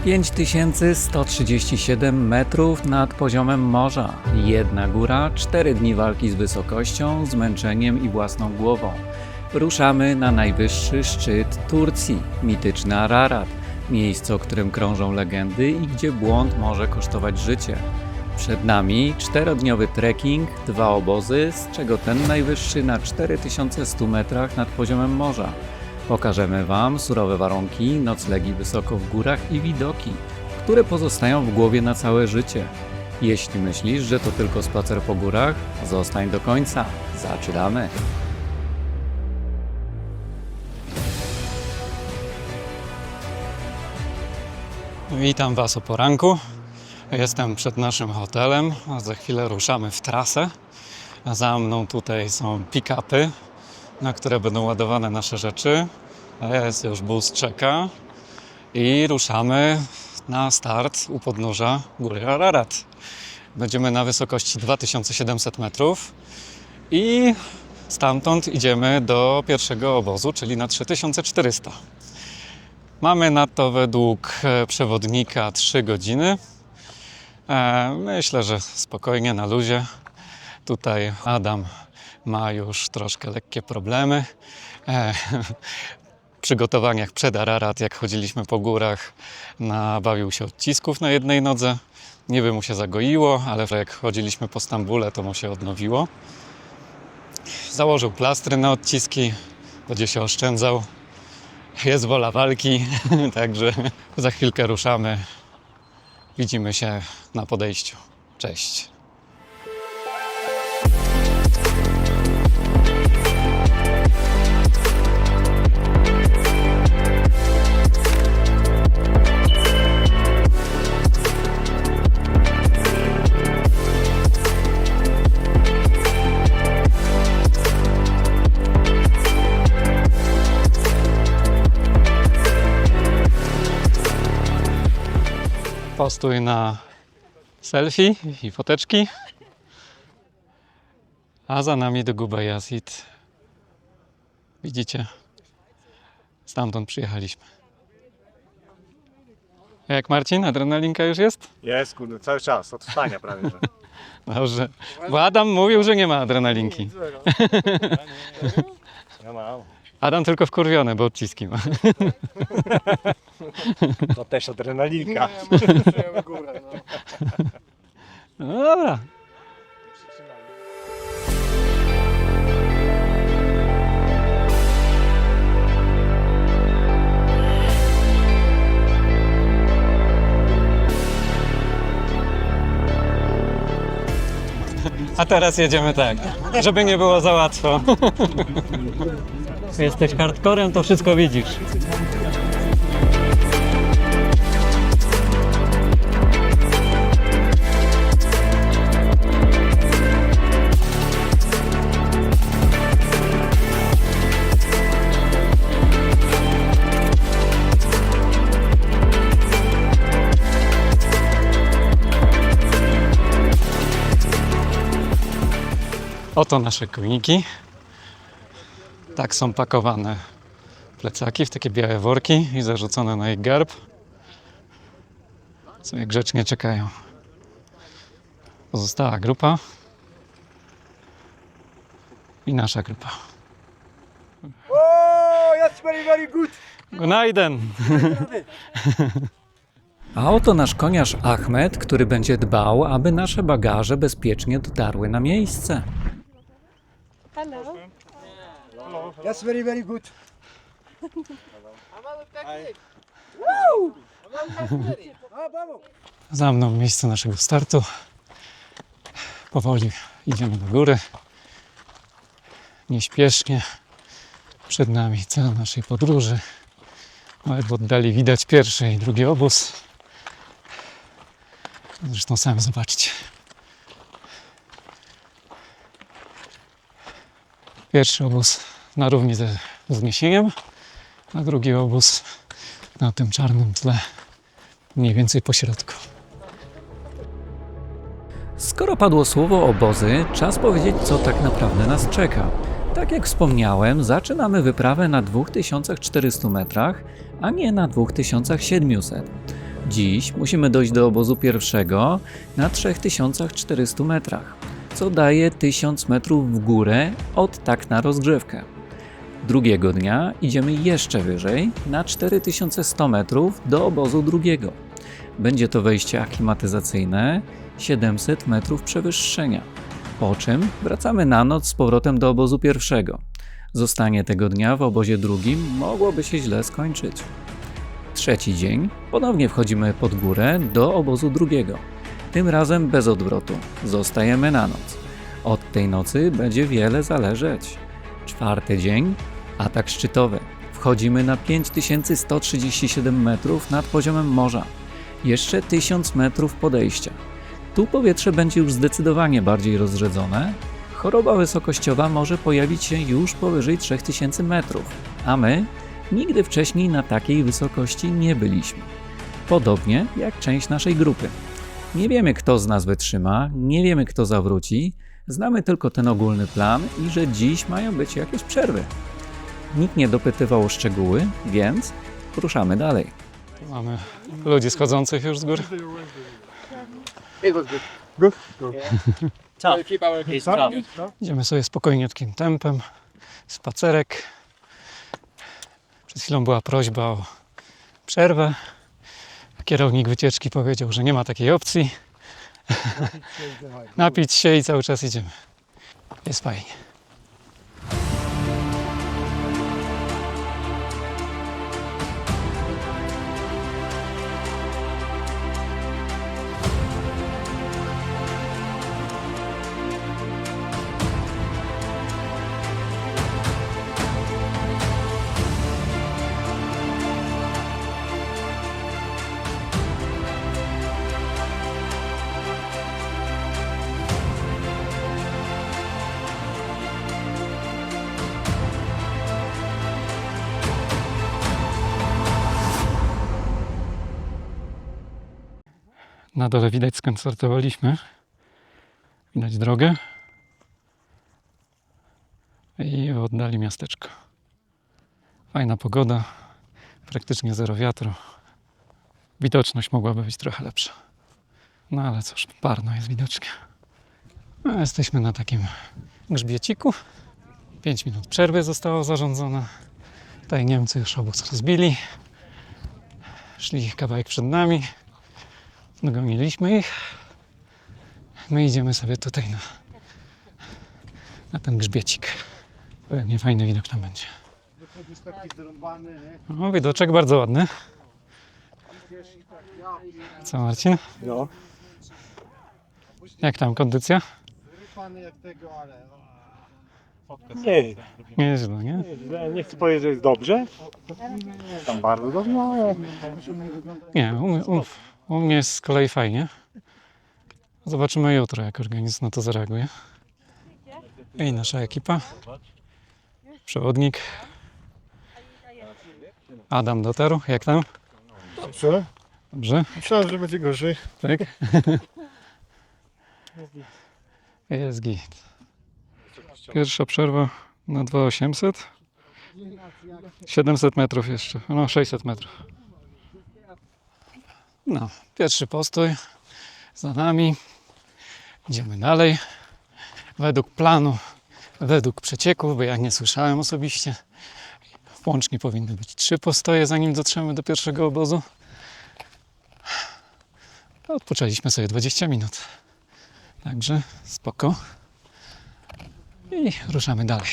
5137 metrów nad poziomem morza. Jedna góra, 4 dni walki z wysokością, zmęczeniem i własną głową. Ruszamy na najwyższy szczyt Turcji, mityczny Ararat. Miejsce, o którym krążą legendy i gdzie błąd może kosztować życie. Przed nami 4-dniowy trekking, 2 obozy, z czego ten najwyższy na 4100 metrach nad poziomem morza. Pokażemy Wam surowe warunki, noclegi wysoko w górach i widoki, które pozostają w głowie na całe życie. Jeśli myślisz, że to tylko spacer po górach, zostań do końca. Zaczynamy! Witam Was o poranku. Jestem przed naszym hotelem, a za chwilę ruszamy w trasę. A za mną tutaj są pick-upy, na które będą ładowane nasze rzeczy. Jest już bus, czeka i ruszamy na start u podnóża góry Ararat. Będziemy na wysokości 2700 metrów i stamtąd idziemy do pierwszego obozu, czyli na 3400. Mamy na to według przewodnika 3 godziny. Myślę, że spokojnie, na luzie. Tutaj Adam ma już troszkę lekkie problemy. W przygotowaniach przed Ararat, jak chodziliśmy po górach, nabawił się odcisków na jednej nodze. Niby mu się zagoiło, ale jak chodziliśmy po Stambule, to mu się odnowiło. Założył plastry na odciski, będzie się oszczędzał. Jest wola walki, także za chwilkę ruszamy. Widzimy się na podejściu. Cześć! Postój na selfie i foteczki, a za nami do Guba Yazid. Widzicie? Stamtąd przyjechaliśmy. Jak Marcin? Adrenalinka już jest? Jest, kurde, cały czas, od wstania prawie, że. Dobrze. Bo Adam mówił, że nie ma adrenalinki. Ja mam. Adam tylko wkurwiony, bo odciski ma. To też adrenalinka. No dobra. A teraz jedziemy tak, żeby nie było za łatwo. Jesteś hardcorem, to wszystko widzisz. Oto nasze koniki. Tak są pakowane plecaki w takie białe worki i zarzucone na ich garb. Sobie grzecznie czekają. Pozostała grupa i nasza grupa. Oh, that's very, very good. Gunajden! A oto nasz koniarz Ahmed, który będzie dbał, aby nasze bagaże bezpiecznie dotarły na miejsce. Hello. That's very, very good. Za mną miejsce naszego startu. Powoli idziemy do góry. Nieśpiesznie. Przed nami cel naszej podróży. Ale w oddali widać pierwszy i drugi obóz. Zresztą sami zobaczcie. Pierwszy obóz na równi ze wzniesieniem, a drugi obóz na tym czarnym tle, mniej więcej po środku. Skoro padło słowo obozy, czas powiedzieć, co tak naprawdę nas czeka. Tak jak wspomniałem, zaczynamy wyprawę na 2400 metrach, a nie na 2700. Dziś musimy dojść do obozu pierwszego na 3400 metrach, co daje 1000 metrów w górę od tak na rozgrzewkę. Drugiego dnia idziemy jeszcze wyżej na 4100 metrów do obozu drugiego. Będzie to wejście aklimatyzacyjne, 700 metrów przewyższenia, po czym wracamy na noc z powrotem do obozu pierwszego. Zostanie tego dnia w obozie drugim mogłoby się źle skończyć. Trzeci dzień ponownie wchodzimy pod górę do obozu drugiego. Tym razem bez odwrotu. Zostajemy na noc. Od tej nocy będzie wiele zależeć. Czwarty dzień atak szczytowy. Wchodzimy na 5137 metrów nad poziomem morza. Jeszcze 1000 metrów podejścia. Tu powietrze będzie już zdecydowanie bardziej rozrzedzone. Choroba wysokościowa może pojawić się już powyżej 3000 metrów, a my nigdy wcześniej na takiej wysokości nie byliśmy. Podobnie jak część naszej grupy. Nie wiemy, kto z nas wytrzyma, nie wiemy, kto zawróci, znamy tylko ten ogólny plan i że dziś mają być jakieś przerwy. Nikt nie dopytywał o szczegóły, więc ruszamy dalej. Mamy ludzi schodzących już z góry. It was good. Good? Idziemy sobie spokojniutkim tempem. Spacerek. Przed chwilą była prośba o przerwę. Kierownik wycieczki powiedział, że nie ma takiej opcji. Napić się i cały czas idziemy. Jest fajnie. Na dole widać, skąd startowaliśmy. Widać drogę. I w oddali miasteczko. Fajna pogoda. Praktycznie zero wiatru. Widoczność mogłaby być trochę lepsza. No ale cóż, parno jest widocznie. No, jesteśmy na takim grzbieciku. 5 minut przerwy zostało zarządzone. Tutaj Niemcy już obóz rozbili. Szli kawałek przed nami. Dogoniliśmy ich. My idziemy sobie tutaj na ten grzbiecik. Pewnie fajny widok tam będzie. O, widoczek bardzo ładny. Co, Marcin? No. Jak tam kondycja? Nie, Nie jest źle, nie? nie chcę powiedzieć, że jest dobrze. Tam bardzo dobrze, ale... Nie, u mnie jest z kolei fajnie. Zobaczymy jutro, jak organizm na to zareaguje. I nasza ekipa. Przewodnik. Adam dotarł. Jak tam? Dobrze. Dobrze? Myślałem, że będzie gorzej. Tak? Jest git. Pierwsza przerwa na 2800. 700 metrów jeszcze. No, 600 metrów. No, pierwszy postój za nami. Idziemy dalej. Według planu, według przecieków, bo ja nie słyszałem osobiście. Łącznie powinny być 3 postoje, zanim dotrzemy do pierwszego obozu. Odpoczęliśmy sobie 20 minut. Także spoko. I ruszamy dalej.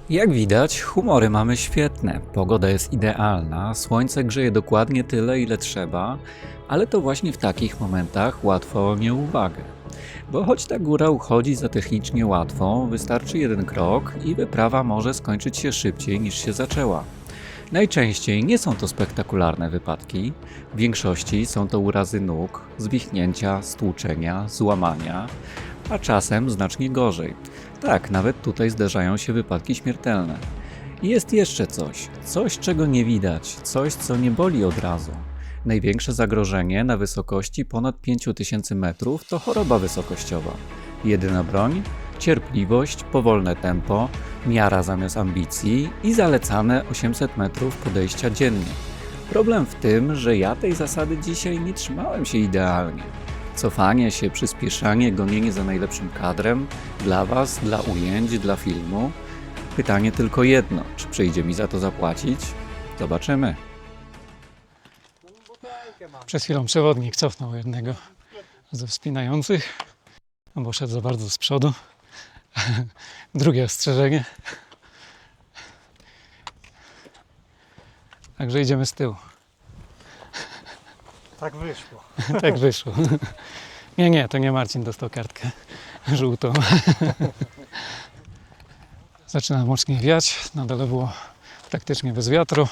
Jak widać, humory mamy świetne, pogoda jest idealna, słońce grzeje dokładnie tyle, ile trzeba, ale to właśnie w takich momentach łatwo o nie uwagę. Bo choć ta góra uchodzi za technicznie łatwą, wystarczy jeden krok i wyprawa może skończyć się szybciej niż się zaczęła. Najczęściej nie są to spektakularne wypadki, w większości są to urazy nóg, zwichnięcia, stłuczenia, złamania, a czasem znacznie gorzej. Tak, nawet tutaj zdarzają się wypadki śmiertelne. I jest jeszcze coś, czego nie widać, coś, co nie boli od razu. Największe zagrożenie na wysokości ponad 5000 metrów to choroba wysokościowa. Jedyna broń cierpliwość, powolne tempo, miara zamiast ambicji i zalecane 800 metrów podejścia dziennie. Problem w tym, że ja tej zasady dzisiaj nie trzymałem się idealnie. Cofanie się, przyspieszanie, gonienie za najlepszym kadrem dla Was, dla ujęć, dla filmu. Pytanie tylko jedno, czy przyjdzie mi za to zapłacić? Zobaczymy. Przed chwilą przewodnik cofnął jednego ze wspinających, bo szedł za bardzo z przodu. Drugie ostrzeżenie. Także idziemy z tyłu. Tak wyszło. Tak wyszło. Nie, to nie Marcin dostał kartkę żółtą. Zaczyna mocniej wiać. Na dole było praktycznie bez wiatru.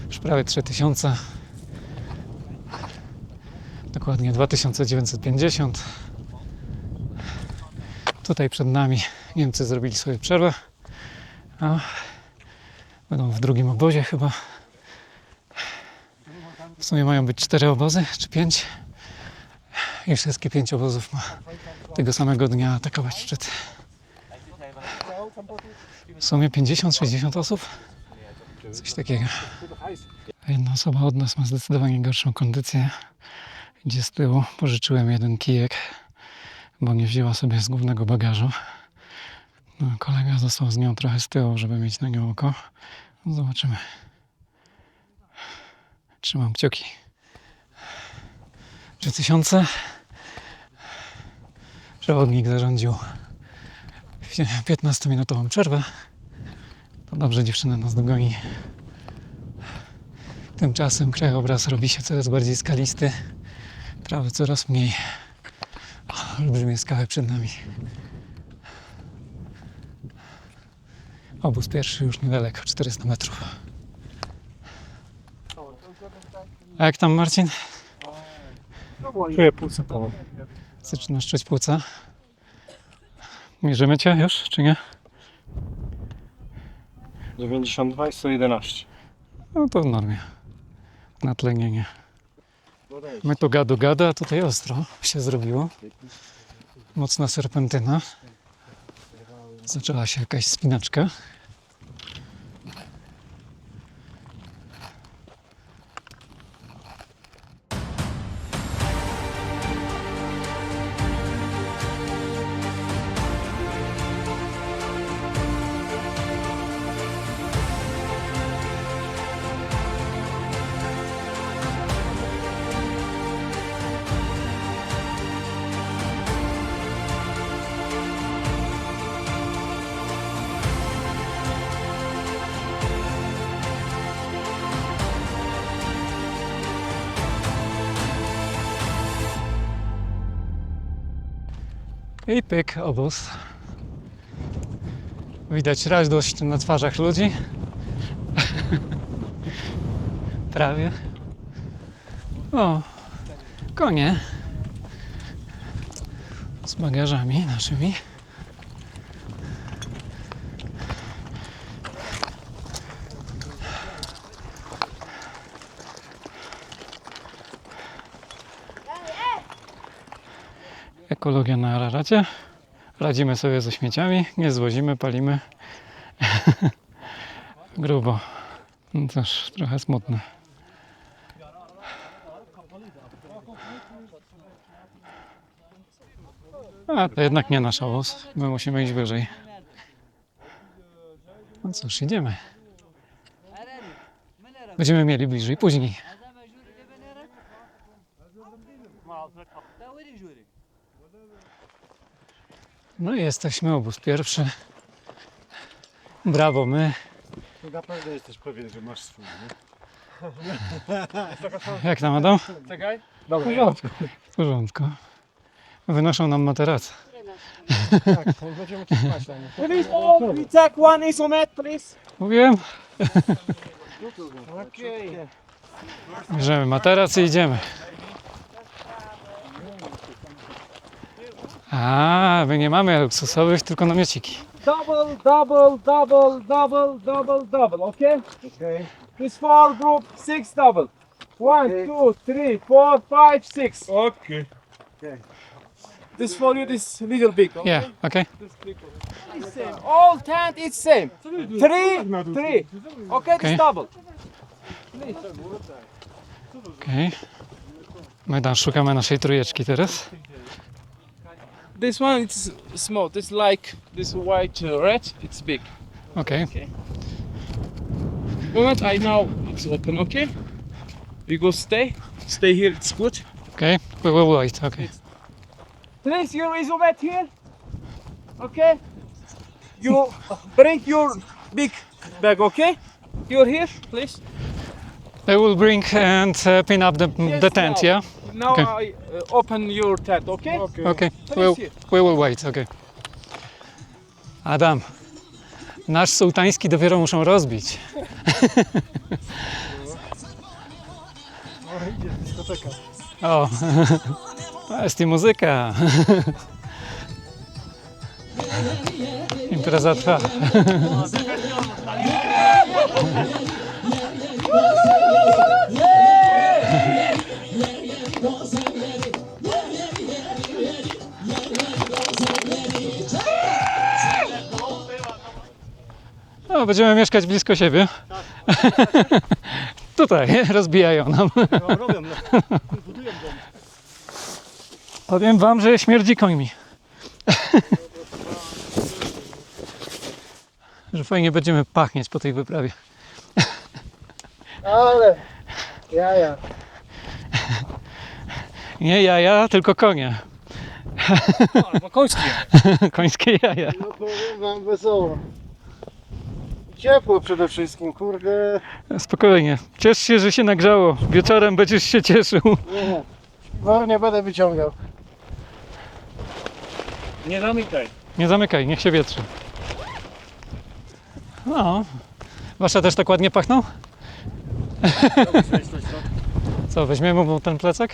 Już prawie 3000. Dokładnie 2950. Tutaj przed nami Niemcy zrobili sobie przerwę. A będą w drugim obozie chyba. W sumie mają być 4 obozy, czy 5. I wszystkie 5 obozów ma tego samego dnia atakować szczyt. W sumie 50-60 osób. Coś takiego. Jedna osoba od nas ma zdecydowanie gorszą kondycję. Idzie z tyłu. Pożyczyłem jeden kijek, bo nie wzięła sobie z głównego bagażu. No, kolega został z nią trochę z tyłu, żeby mieć na nią oko. No, zobaczymy. Trzymam kciuki. 3000. Przewodnik zarządził 15-minutową przerwę. To dobrze, dziewczyna nas dogoni. Tymczasem krajobraz robi się coraz bardziej skalisty. Trawy coraz mniej. Olbrzymie skały przed nami. Obóz pierwszy już niedaleko, 400 metrów. A jak tam, Marcin? Czuję pulsy po. Zaczynasz czuć płuca? Mierzymy cię już, czy nie? 92 i 111. No to w normie. Natlenienie. My tu gada, a tutaj ostro się zrobiło. Mocna serpentyna. Zaczęła się jakaś spinaczka. I pyk, obóz. Widać radość na twarzach ludzi. Prawie. O, konie. Z bagażami naszymi. Ekologia na Araracie. Radzimy sobie ze śmieciami, nie zwozimy, palimy. Grubo. No też trochę smutne. A to jednak nie nasz obóz. My musimy iść wyżej. No cóż, idziemy. Będziemy mieli bliżej później. No i jesteśmy, obóz pierwszy. Brawo my. To naprawdę jesteś pewien, że masz swój, nie? Jak tam, Adam? Czekaj. W porządku. W porządku. Wynoszą nam materace. Tak, to będziemy trzymać na nie. Please, all, we take one isomet, please. Mówiłem? Okej. Bierzemy materac i idziemy. A, my nie mamy luksusowych, tylko namiociki. Double, double, double, double, double, double, okay? Okej. This 4 group, 6 double. 1, 2, 3, 4, 5, 6. Okej. This for you, this little big. Okay? Yeah, okay. This big one. It's same. All tent is same. Three. Okay, Okay. this double. Okay. My tam szukamy naszej trójeczki teraz. This one is small. This like this white red. It's big. Okay. Moment, I now it's open. Okay. We go stay here. It's good. Okay. We will wait. Okay. Place your isomet here. Okay. You bring your big bag. Okay. You're here, please. They will bring and pin up the Yes, tent, now. yeah? Now Okay. I open your tent. Okay. Okay. Please We will wait. Okay. Adam, nasz sułtański dopiero muszą rozbić. O, jest i muzyka. Impreza trwa. No, będziemy mieszkać blisko siebie. Tutaj rozbijają nam. Powiem wam, że śmierdzi końmi. Że fajnie będziemy pachnieć po tej wyprawie. Ale jaja. Nie jaja, tylko konie. Albo końskie. Końskie jaja. No powiem wam wesoło. Ciepło przede wszystkim, kurde. Spokojnie. Ciesz się, że się nagrzało. Wieczorem będziesz się cieszył. Nie, nie będę wyciągał. Nie zamykaj. Nie zamykaj, niech się wietrzy. No. Wasze też tak ładnie pachną? Co, weźmiemy mu ten plecak?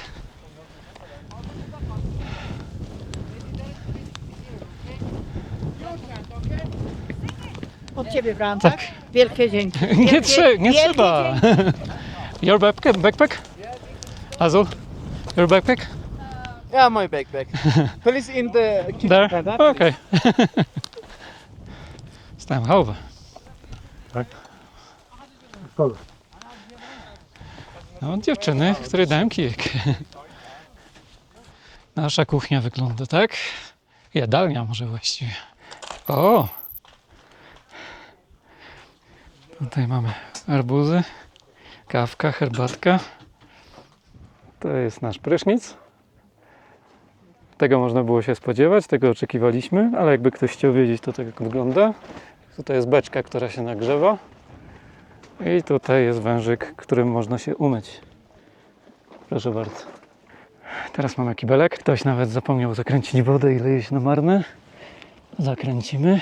Od ciebie brałam, tak? Tak. Wielkie dzięki. Nie, nie wielkie trzeba. Your backpack? Azul? Your backpack? Yeah, my backpack. Please in the kitchen There? tent, huh? Okej. Stałem chałupę. Kogo? No, dziewczyny, które dałem kijek. Nasza kuchnia wygląda tak. Jadalnia może właściwie. O! Tutaj mamy arbuzy, kawka, herbatka. To jest nasz prysznic. Tego można było się spodziewać, tego oczekiwaliśmy, ale jakby ktoś chciał wiedzieć, to tak jak wygląda. Tutaj jest beczka, która się nagrzewa. I tutaj jest wężyk, którym można się umyć. Proszę bardzo. Teraz mamy kibelek. Ktoś nawet zapomniał zakręcić wodę i leje się na marne. Zakręcimy.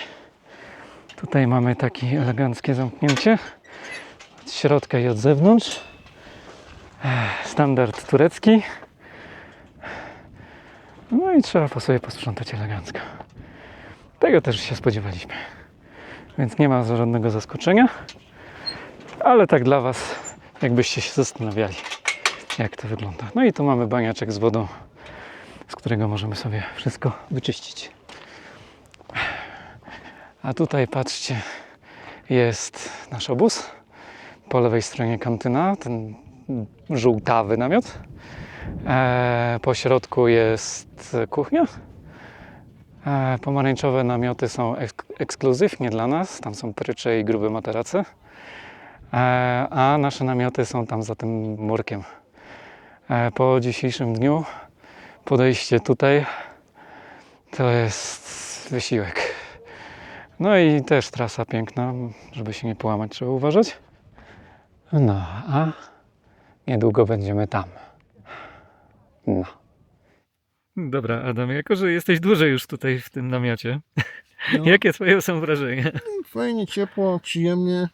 Tutaj mamy takie eleganckie zamknięcie. Od środka i od zewnątrz. Standard turecki. No i trzeba po sobie posprzątać elegancko. Tego też się spodziewaliśmy. Więc nie ma żadnego zaskoczenia. Ale tak dla Was, jakbyście się zastanawiali, jak to wygląda. No i tu mamy baniaczek z wodą, z którego możemy sobie wszystko wyczyścić. A tutaj patrzcie, jest nasz obóz. Po lewej stronie kantyna, ten żółtawy namiot. Po środku jest kuchnia. Pomarańczowe namioty są ekskluzyw, nie dla nas. Tam są prycze i grube materace. A nasze namioty są tam za tym murkiem. Po dzisiejszym dniu podejście tutaj to jest wysiłek. No i też trasa piękna, żeby się nie połamać, trzeba uważać. No, a niedługo będziemy tam. No. Dobra, Adam, jako że jesteś dłużej już tutaj w tym namiocie, No. jakie twoje są wrażenia? Fajnie, ciepło, przyjemnie.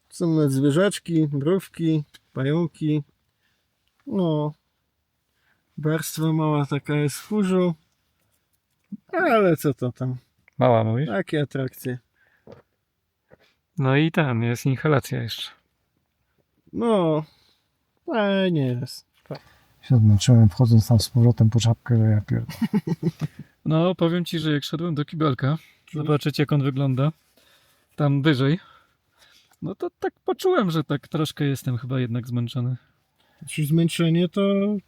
Są nawet zwierzaczki, mrówki, pająki. No. Warstwa mała taka jest w kurzu. Ale co to tam? Mała mówisz? Takie atrakcje. No i tam jest inhalacja jeszcze. No. Fajnie jest. Się zmęczyłem, wchodząc tam z powrotem po czapkę, ja pierdolę. No, powiem Ci, że jak szedłem do kibelka, zobaczyć jak on wygląda, tam wyżej, no to tak poczułem, że tak troszkę jestem chyba jednak zmęczony. Czy zmęczenie to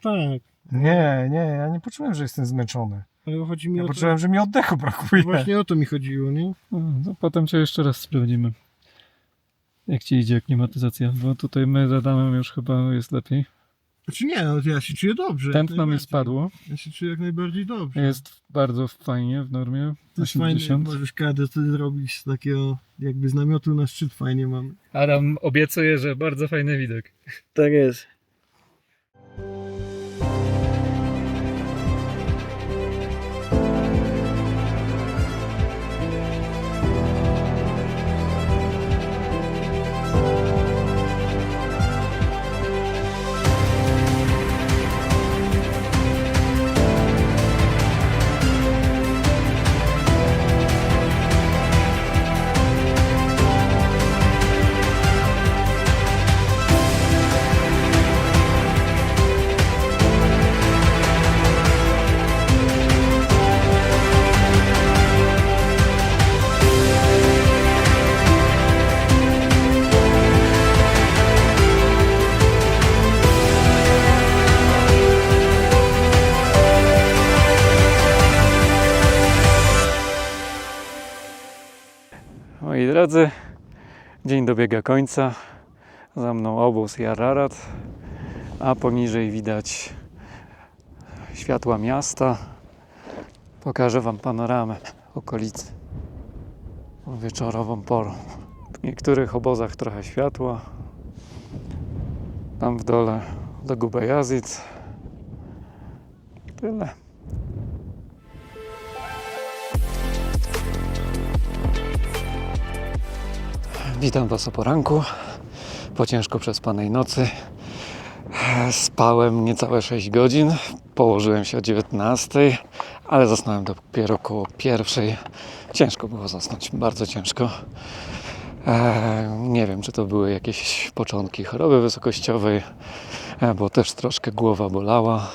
tak. Nie, ja nie poczułem, że jestem zmęczony. Ale chodzi mi Ja o to, poczułem, że mi oddechu brakuje. właśnie o to mi chodziło, nie? No, potem Cię jeszcze raz sprawdzimy. Jak Ci idzie klimatyzacja, bo tutaj my z Adamem już chyba jest lepiej. Znaczy nie, no ja się czuję dobrze. jak Tętno mi najbardziej. spadło, Ja się czuję jak najbardziej dobrze. jest bardzo fajnie w normie, To jest fajne, 80. możesz każdy wtedy zrobić z takiego jakby z namiotu na szczyt fajnie mamy. Adam obiecuje, że bardzo fajny widok. Tak jest. Moi drodzy, dzień dobiega końca. Za mną obóz i Ararat, a poniżej widać światła miasta. Pokażę Wam panoramę okolicy wieczorową porą. W niektórych obozach trochę światła. Tam w dole Lagube Yazid. Tyle. Witam Was o poranku, po ciężko przespanej nocy. Spałem niecałe 6 godzin, położyłem się o 19, ale zasnąłem dopiero około 1. Ciężko było zasnąć, bardzo ciężko. Nie wiem, czy to były jakieś początki choroby wysokościowej, bo też troszkę głowa bolała.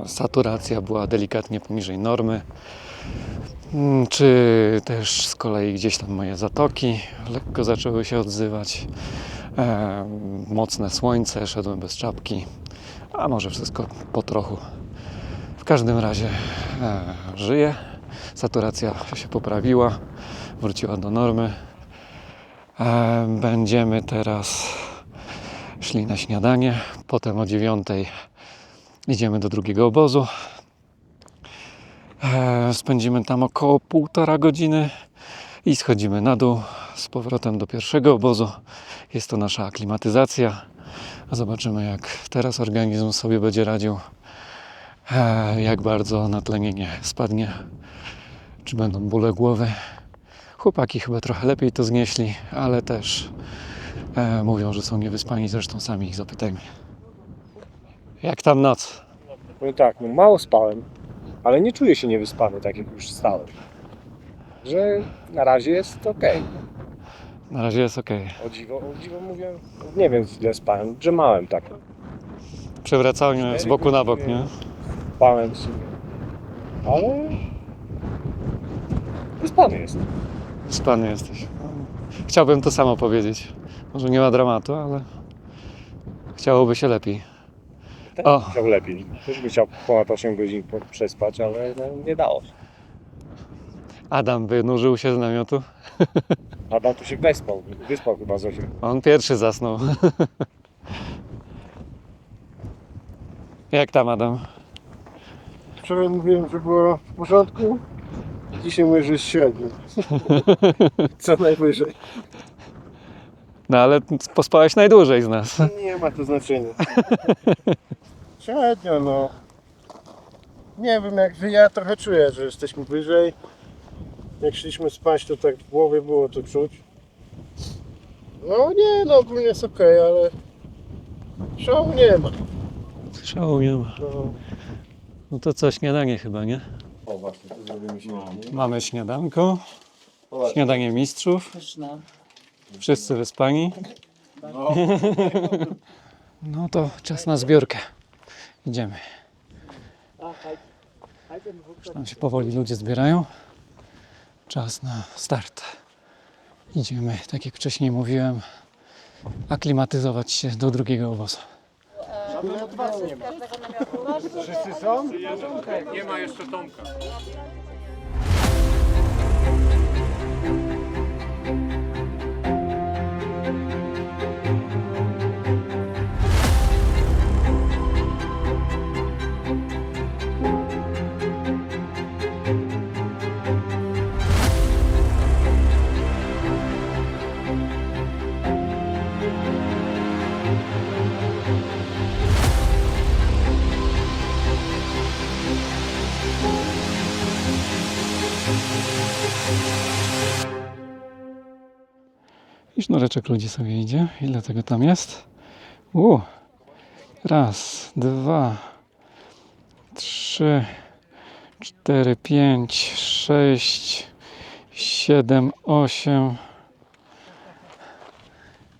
Saturacja była delikatnie poniżej normy. Czy też z kolei gdzieś tam moje zatoki lekko zaczęły się odzywać. Mocne słońce, szedłem bez czapki, a może wszystko po trochu. W każdym razie żyję. Saturacja się poprawiła, wróciła do normy. Będziemy teraz szli na śniadanie. Potem o 9 idziemy do drugiego obozu. Spędzimy tam około 1,5 godziny i schodzimy na dół z powrotem do pierwszego obozu. Jest to nasza aklimatyzacja. Zobaczymy, jak teraz organizm sobie będzie radził, jak bardzo natlenienie spadnie, czy będą bóle głowy. Chłopaki chyba trochę lepiej to znieśli, ale też mówią, że są niewyspani, zresztą sami ich zapytajmy. Jak tam noc? Powiem tak, no mało spałem, ale nie czuję się niewyspany, tak jak już stałem. Że na razie jest okej. Na razie jest ok. O dziwo mówię, nie wiem ile spałem, drzemałem tak. Przewracanie z boku na bok, nie? Spałem w sumie. Ale wyspany jest. Spany jesteś. Chciałbym to samo powiedzieć. Może nie ma dramatu, ale chciałoby się lepiej. O. Chciał lepiej. Też by chciał ponad 8 godzin przespać, ale no, nie dało się. Adam wynurzył się z namiotu. Adam tu się wyspał chyba z 8. On pierwszy zasnął. Jak tam, Adam? Wczoraj mówiłem, że było w porządku. Dzisiaj mówię, że jest średnio. Co najwyżej. No ale pospałeś najdłużej z nas. Nie ma to znaczenia. Średnio, no. Nie wiem, jak ja trochę czuję, że jesteśmy wyżej. Jak szliśmy spać, to tak w głowie było to czuć. No nie, no ogólnie jest okej, ale szału nie ma. Szału nie ma. No. No to co, śniadanie chyba, nie? O właśnie, tu zrobimy się. Mamy śniadanko. Śniadanie mistrzów. Wszyscy wyspani. No to czas na zbiórkę. Idziemy. Już tam się powoli ludzie zbierają. Czas na start. Idziemy, tak jak wcześniej mówiłem, aklimatyzować się do drugiego obozu. Wszyscy są? Nie ma jeszcze Tomka. I sznureczek ludzi sobie idzie. Ile tego tam jest? Raz, dwa, 3, 4, 5, 6, 7, 8,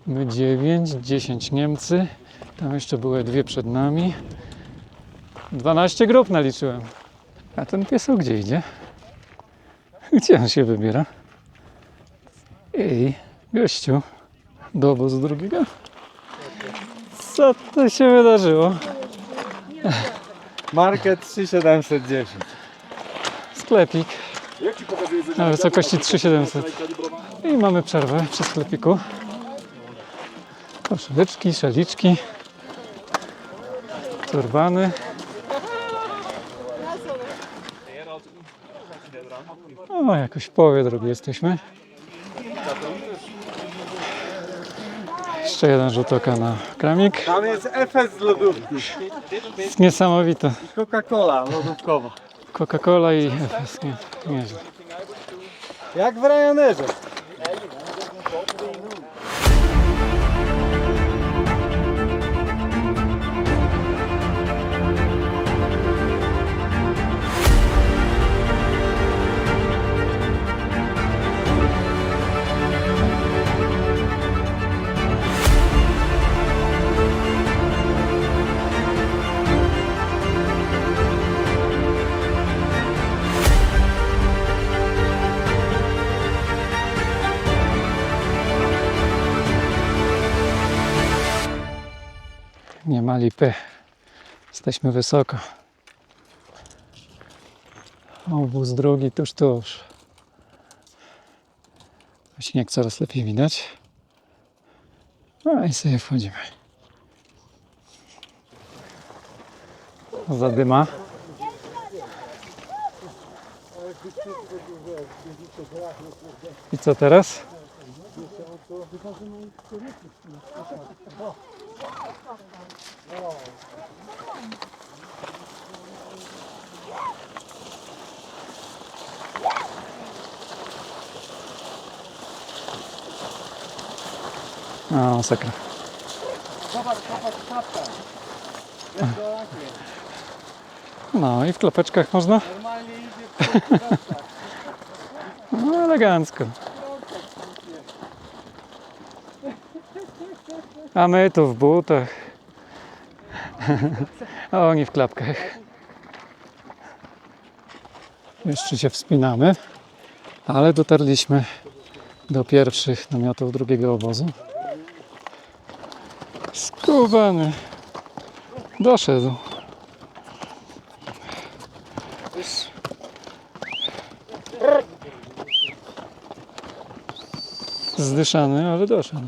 my 9, 10 Niemcy. Tam jeszcze były 2 przed nami. 12 grup naliczyłem. A ten piesek gdzie idzie? Gdzie on się wybiera? Ej, gościu, do obozu drugiego? Co to się wydarzyło? Market 3710. Sklepik na wysokości 3700. I mamy przerwę przy sklepiku. Koszuleczki, szaliczki, turbany. O, jakoś w połowie drogi jesteśmy. Jeszcze jeden rzut oka na kramik. Tam jest Efes z lodówki. Jest niesamowite. Coca-Cola lodówkowa. Coca-Cola i Efes. Nieźle. Jak w Ryanerze. Nie ma lipy. Jesteśmy wysoko. Obóz drugi tuż. Śnieg coraz lepiej widać. No i sobie wchodzimy. Zadyma. I co teraz? A, masakra. No i w klapeczkach można? No elegancko. A my tu w butach. A oni w klapkach. Jeszcze się wspinamy, ale dotarliśmy do pierwszych namiotów drugiego obozu. Skubany. Doszedł. Zdyszany, ale doszedł.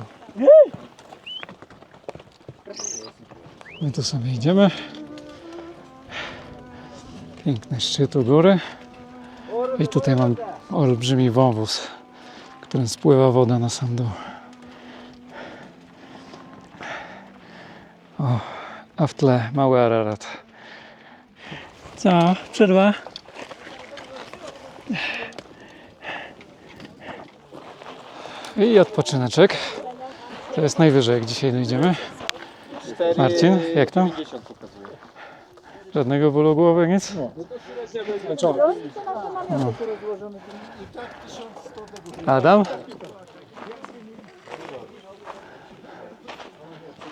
My tu sobie idziemy. Piękny szczyt u góry. I tutaj mam olbrzymi wąwóz, którym spływa woda na sam dół. O, a w tle mały Ararat. Co? Przerwa? I odpoczyneczek. To jest najwyżej, jak dzisiaj dojdziemy. Marcin, jak tam? Żadnego bólu głowy, nic? No. Adam?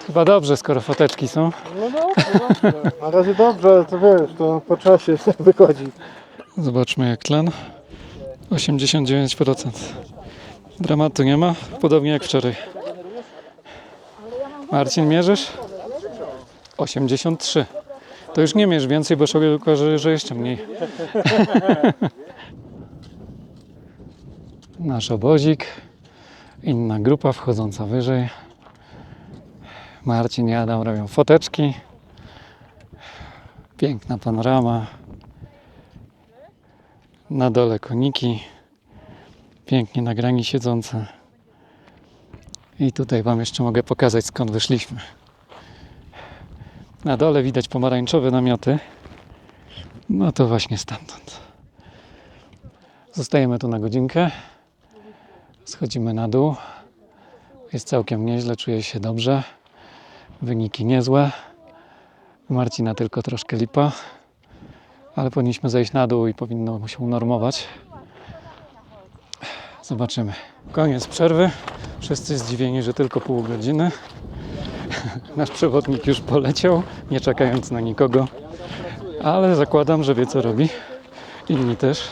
Chyba dobrze, skoro foteczki są. No Na razie dobrze, ale to wiesz, to po czasie wychodzi. Zobaczmy jak tlen. 89%. Dramatu nie ma, podobnie jak wczoraj. Marcin, mierzysz? 83. To już nie mierz więcej, bo sobie okaże, że jeszcze mniej. Nasz obozik. Inna grupa wchodząca wyżej. Marcin i Adam robią foteczki. Piękna panorama. Na dole koniki. Pięknie na grani siedzące. I tutaj Wam jeszcze mogę pokazać, skąd wyszliśmy. Na dole widać pomarańczowe namioty. No to właśnie stamtąd. Zostajemy tu na godzinkę. Schodzimy na dół. Jest całkiem nieźle, czuję się dobrze. Wyniki niezłe. U Marcina tylko troszkę lipa. Ale powinniśmy zejść na dół i powinno się unormować. Zobaczymy. Koniec przerwy. Wszyscy zdziwieni, że tylko pół godziny. Nasz przewodnik już poleciał, nie czekając na nikogo. Ale zakładam, że wie co robi. Inni też.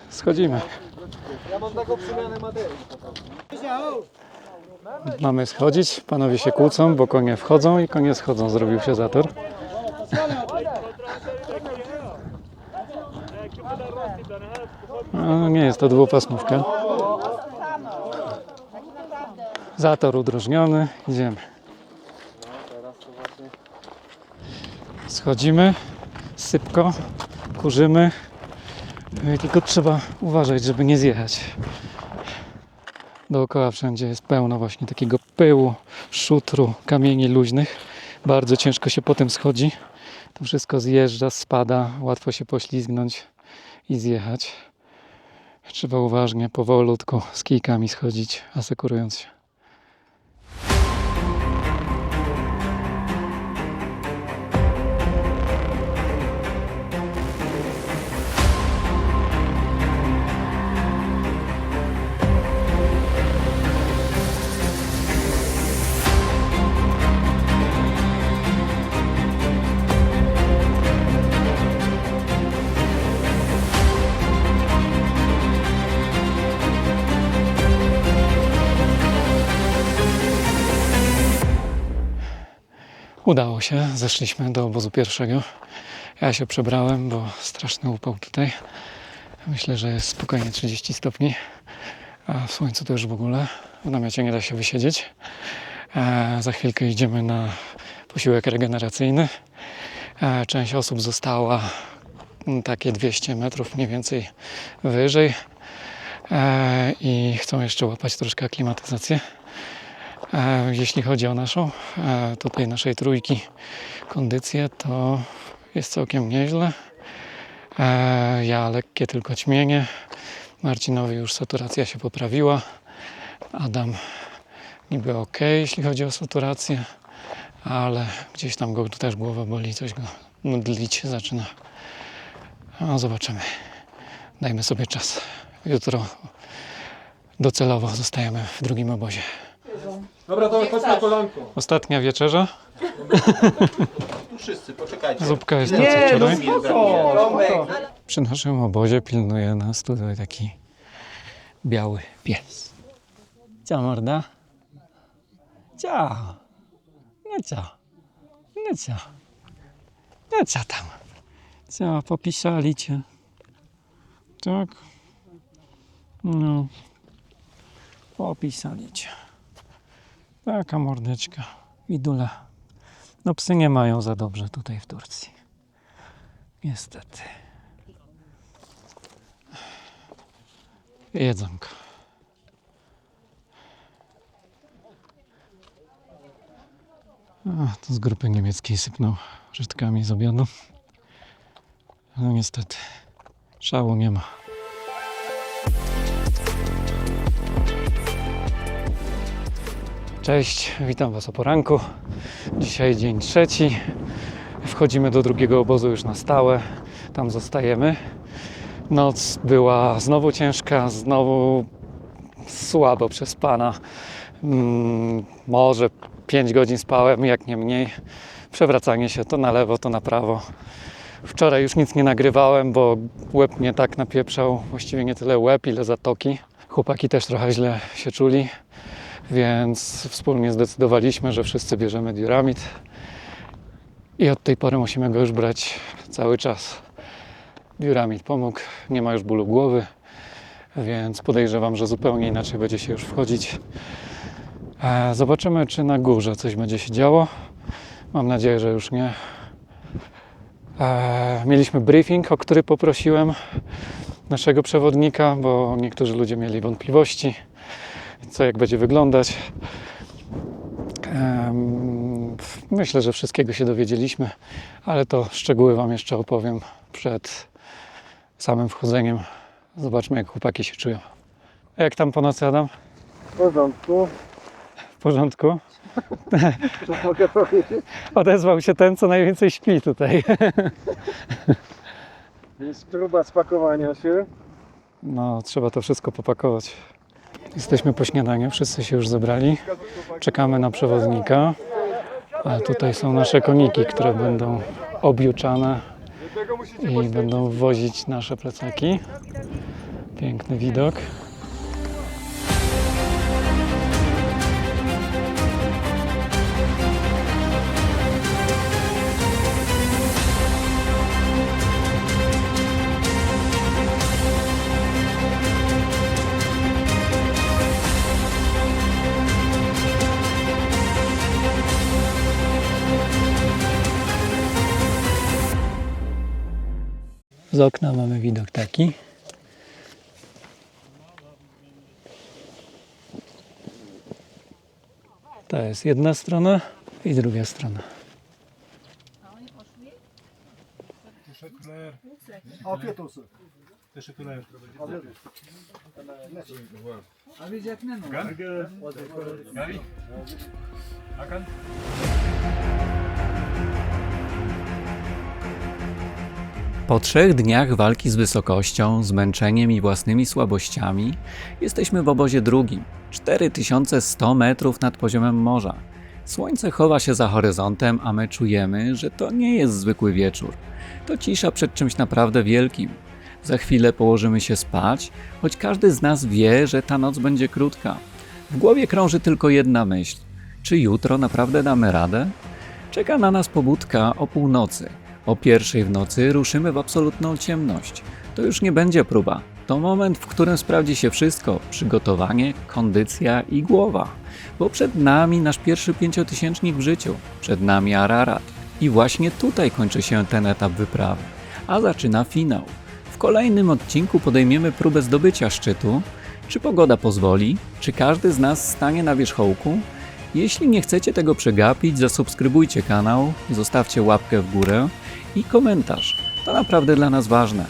Schodzimy. Mamy schodzić. Panowie się kłócą, bo konie wchodzą i konie schodzą. Zrobił się zator. No, nie jest to dwupasmówka. Zator udrożniony. Idziemy. Schodzimy. Sypko. Kurzymy. I tylko trzeba uważać, żeby nie zjechać. Dookoła wszędzie jest pełno właśnie takiego pyłu, szutru, kamieni luźnych. Bardzo ciężko się po tym schodzi. To wszystko zjeżdża, spada. Łatwo się poślizgnąć i zjechać. Trzeba uważnie, powolutku z kijkami schodzić, asekurując się. Udało się, zeszliśmy do obozu pierwszego. Ja się przebrałem, bo straszny upał tutaj. Myślę, że jest spokojnie 30 stopni, a w słońcu to już w ogóle. W namiocie nie da się wysiedzieć. Za chwilkę idziemy na posiłek regeneracyjny. Część osób została takie 200 metrów mniej więcej wyżej i chcą jeszcze łapać troszkę aklimatyzację. Jeśli chodzi o naszą, tutaj naszej trójki kondycję, to jest całkiem nieźle. Ja lekkie tylko ćmienie. Marcinowi już saturacja się poprawiła. Adam niby ok, jeśli chodzi o saturację, ale gdzieś tam go też głowa boli, coś go mdlić zaczyna. No, zobaczymy. Dajmy sobie czas. Jutro docelowo zostajemy w drugim obozie. Dobra, to chodź na kolanko. Ostatnia wieczerza. Tu wszyscy, poczekajcie. Zupka jest ta co wczoraj. Spoko. Przy naszym obozie pilnuje nas tutaj taki biały pies. Co morda? Co? No co? No co? No co tam? Co, popisali cię? Tak? No. Popisali cię. Taka mordeczka. Widula. No psy nie mają za dobrze tutaj w Turcji. Niestety. Jedzonko. To z grupy niemieckiej sypnął resztkami z obiadu. No niestety. Szału nie ma. Cześć, witam Was o poranku. Dzisiaj dzień trzeci. Wchodzimy do drugiego obozu już na stałe. Tam zostajemy. Noc była znowu ciężka, znowu słabo przespana. Może 5 godzin spałem, jak nie mniej. Przewracanie się to na lewo, to na prawo. Wczoraj już nic nie nagrywałem, bo łeb mnie tak napieprzał. Właściwie nie tyle łeb, ile zatoki. Chłopaki też trochę źle się czuli, więc wspólnie zdecydowaliśmy, że wszyscy bierzemy Duramid. I od tej pory musimy go już brać cały czas. Duramid pomógł, nie ma już bólu głowy, więc podejrzewam, że zupełnie inaczej będzie się już wchodzić. Zobaczymy, czy na górze coś będzie się działo. Mam nadzieję, że już nie. Mieliśmy briefing, o który poprosiłem naszego przewodnika, bo niektórzy ludzie mieli wątpliwości, co jak będzie wyglądać. Myślę, że wszystkiego się dowiedzieliśmy, ale to szczegóły Wam jeszcze opowiem przed samym wchodzeniem. Zobaczmy, jak chłopaki się czują. A jak tam po nocy, Adam? W porządku. W porządku? Co mogę powiedzieć? Odezwał się ten, co najwięcej śpi tutaj. Jest próba spakowania się. No, trzeba to wszystko popakować. Jesteśmy po śniadaniu, wszyscy się już zebrali. Czekamy na przewodnika. A tutaj są nasze koniki, które będą objuczane i będą wozić nasze plecaki. Piękny widok. Z okna mamy widok taki. To jest jedna strona i druga strona. Po 3 dniach walki z wysokością, zmęczeniem i własnymi słabościami jesteśmy w obozie drugim, 4100 metrów nad poziomem morza. Słońce chowa się za horyzontem, a my czujemy, że to nie jest zwykły wieczór. To cisza przed czymś naprawdę wielkim. Za chwilę położymy się spać, choć każdy z nas wie, że ta noc będzie krótka. W głowie krąży tylko jedna myśl. Czy jutro naprawdę damy radę? Czeka na nas pobudka o północy. O 1:00 w nocy ruszymy w absolutną ciemność. To już nie będzie próba. To moment, w którym sprawdzi się wszystko. Przygotowanie, kondycja i głowa. Bo przed nami nasz pierwszy 5-tysięcznik w życiu. Przed nami Ararat. I właśnie tutaj kończy się ten etap wyprawy. A zaczyna finał. W kolejnym odcinku podejmiemy próbę zdobycia szczytu. Czy pogoda pozwoli? Czy każdy z nas stanie na wierzchołku? Jeśli nie chcecie tego przegapić, zasubskrybujcie kanał, zostawcie łapkę w górę i komentarz. To naprawdę dla nas ważne.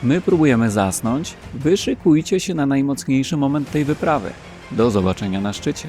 My próbujemy zasnąć, wy szykujcie się na najmocniejszy moment tej wyprawy. Do zobaczenia na szczycie.